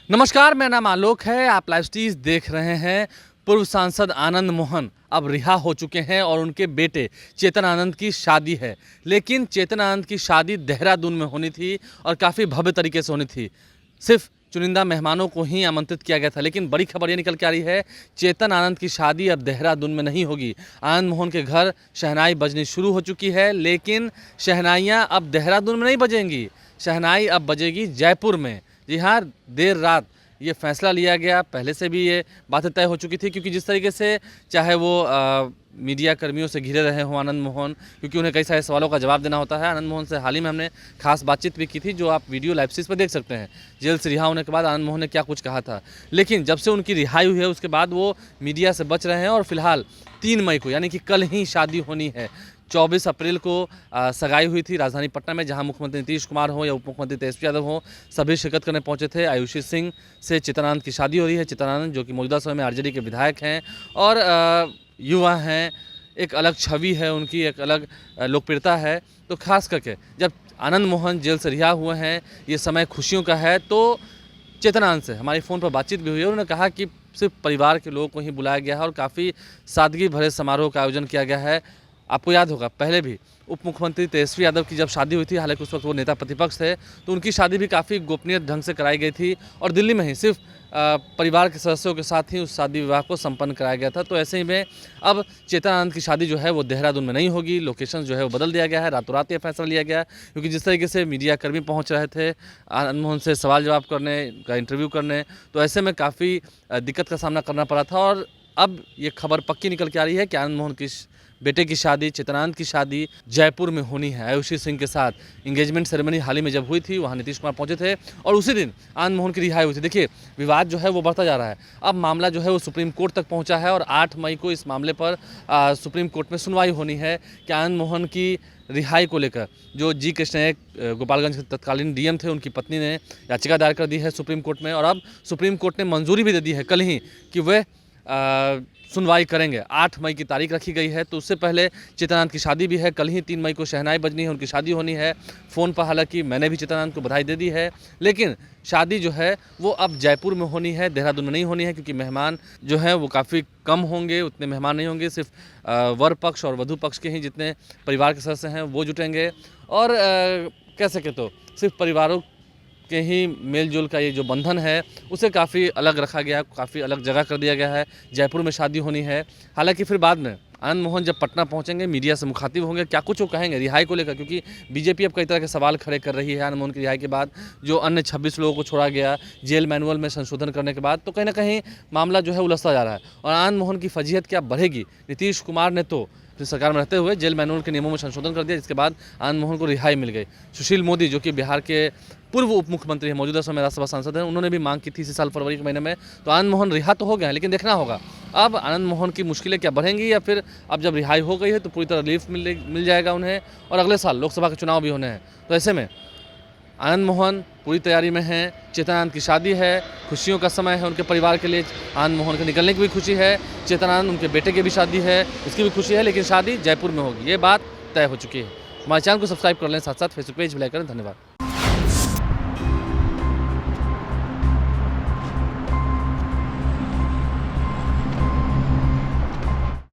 नमस्कार, मेरा नाम आलोक है। आप लाइव स्टीज देख रहे हैं। पूर्व सांसद आनंद मोहन अब रिहा हो चुके हैं और उनके बेटे चेतन आनंद की शादी है। लेकिन चेतन आनंद की शादी देहरादून में होनी थी और काफ़ी भव्य तरीके से होनी थी। सिर्फ चुनिंदा मेहमानों को ही आमंत्रित किया गया था। लेकिन बड़ी खबर ये निकल के आ रही है, चेतन आनंद की शादी अब देहरादून में नहीं होगी। आनंद मोहन के घर शहनाई बजनी शुरू हो चुकी है, लेकिन शहनाइयाँ अब देहरादून में नहीं बजेंगी। शहनाई अब बजेगी जयपुर में। जी हाँ, देर रात ये फैसला लिया गया। पहले से भी ये बातें तय हो चुकी थी, क्योंकि जिस तरीके से चाहे वो मीडिया कर्मियों से घिरे रहे हों आनंद मोहन, क्योंकि उन्हें कई सारे सवालों का जवाब देना होता है। आनंद मोहन से हाल ही में हमने खास बातचीत भी की थी, जो आप वीडियो लाइव स्ट्रीम पर देख सकते हैं। जेल से रिहा होने के बाद आनंद मोहन ने क्या कुछ कहा था। लेकिन जब से उनकी रिहाई हुई है, उसके बाद वो मीडिया से बच रहे हैं और फिलहाल 3 मई को, यानी कि कल ही शादी होनी है। 24 अप्रैल को सगाई हुई थी राजधानी पटना में, जहां मुख्यमंत्री नीतीश कुमार हो या उप मुख्यमंत्री तेजस्वी यादव हो, सभी शिरकत करने पहुंचे थे। आयुषी सिंह से चेतन आनंद की शादी हो रही है। चेतन आनंद जो कि मौजूदा समय में आरजेडी के विधायक हैं और युवा हैं, एक अलग छवि है उनकी, एक अलग लोकप्रियता है। तो खास करके जब आनंद मोहन जेल से रिहा हुए हैं, ये समय खुशियों का है। तो चेतन आनंद से हमारी फ़ोन पर बातचीत भी हुई है। उन्होंने कहा कि सिर्फ परिवार के लोगों को ही बुलाया गया है और काफ़ी सादगी भरे समारोह का आयोजन किया गया है। आपको याद होगा, पहले भी उप मुख्यमंत्री तेजस्वी यादव की जब शादी हुई थी, हालांकि उस वक्त वो नेता प्रतिपक्ष थे, तो उनकी शादी भी काफ़ी गोपनीय ढंग से कराई गई थी और दिल्ली में ही सिर्फ परिवार के सदस्यों के साथ ही उस शादी विवाह को संपन्न कराया गया था। तो ऐसे ही में अब चेतन आनंद की शादी जो है वो देहरादून में नहीं होगी। लोकेशन जो है वो बदल दिया गया है। रातों रात ये फैसला लिया गया, क्योंकि जिस तरीके से मीडिया कर्मी पहुंच रहे थे आनंद मोहन से सवाल जवाब करने का, इंटरव्यू करने, तो ऐसे में काफ़ी दिक्कत का सामना करना पड़ा था। और अब ये खबर पक्की निकल के आ रही है कि आनंद मोहन की बेटे की शादी, चेतन आनंद की शादी जयपुर में होनी है। आयुषी सिंह के साथ इंगेजमेंट सेरेमनी हाल ही में जब हुई थी, वहाँ नीतीश कुमार पहुंचे थे और उसी दिन आनंद मोहन की रिहाई हुई थी। देखिए, विवाद जो है वो बढ़ता जा रहा है। अब मामला जो है वो सुप्रीम कोर्ट तक पहुंचा है और 8 मई को इस मामले पर सुप्रीम कोर्ट में सुनवाई होनी है कि आनंद मोहन की रिहाई को लेकर जो जी कृष्ण एक गोपालगंज के तत्कालीन डीएम थे, उनकी पत्नी ने याचिका दायर कर दी है सुप्रीम कोर्ट में। और अब सुप्रीम कोर्ट ने मंजूरी भी दे दी है कल ही कि वह सुनवाई करेंगे। 8 मई की तारीख रखी गई है। तो उससे पहले चेतन आनंद की शादी भी है। कल ही 3 मई को शहनाई बजनी है, उनकी शादी होनी है। फ़ोन पर हालांकि मैंने भी चेतन आनंद को बधाई दे दी है, लेकिन शादी जो है वो अब जयपुर में होनी है, देहरादून में नहीं होनी है, क्योंकि मेहमान जो है वो काफ़ी कम होंगे। उतने मेहमान नहीं होंगे, सिर्फ वर पक्ष और वधू पक्ष के ही जितने परिवार के सदस्य हैं वो जुटेंगे। और कह सके तो सिर्फ परिवारों के ही मेलजोल का ये जो बंधन है उसे काफ़ी अलग रखा गया है, काफ़ी अलग जगह कर दिया गया है। जयपुर में शादी होनी है। हालांकि फिर बाद में आनंद मोहन जब पटना पहुंचेंगे, मीडिया से मुखातिब होंगे, क्या कुछ वो कहेंगे रिहाई को लेकर, क्योंकि बीजेपी अब कई तरह के सवाल खड़े कर रही है आनंद मोहन की रिहाई के बाद। जो अन्य 26 लोगों को छोड़ा गया जेल मैनुअल में संशोधन करने के बाद, तो कहीं ना कहीं मामला जो है उलझता जा रहा है और आनंद मोहन की फजीहत क्या बढ़ेगी। नीतीश कुमार ने तो अपनी सरकार में रहते हुए जेल मैनुअल के नियमों में संशोधन कर दिया, जिसके बाद आनंद मोहन को रिहाई मिल गई। सुशील मोदी जो कि बिहार के पूर्व उप मुख्यमंत्री हैं, मौजूदा समय राज्यसभा सांसद हैं, उन्होंने भी मांग की थी इसी साल फरवरी के महीने में। तो आनंद मोहन रिहा तो हो गए हैं, लेकिन देखना होगा अब आनंद मोहन की मुश्किलें क्या बढ़ेंगी, या फिर अब जब रिहाई हो गई है तो पूरी तरह रिलीफ मिल जाएगा उन्हें। और अगले साल लोकसभा के चुनाव भी होने हैं। तो ऐसे में आनंद मोहन पूरी तैयारी में हैं। चेतन आनंद की शादी है, खुशियों का समय है उनके परिवार के लिए। आनंद मोहन के निकलने की भी खुशी है, चेतन आनंद उनके बेटे की भी शादी है, उसकी भी खुशी है, लेकिन शादी जयपुर में होगी, ये बात तय हो चुकी है। हमारे चैनल को सब्सक्राइब कर लें, साथ साथ फेसबुक पेज भी लाइक करें। धन्यवाद।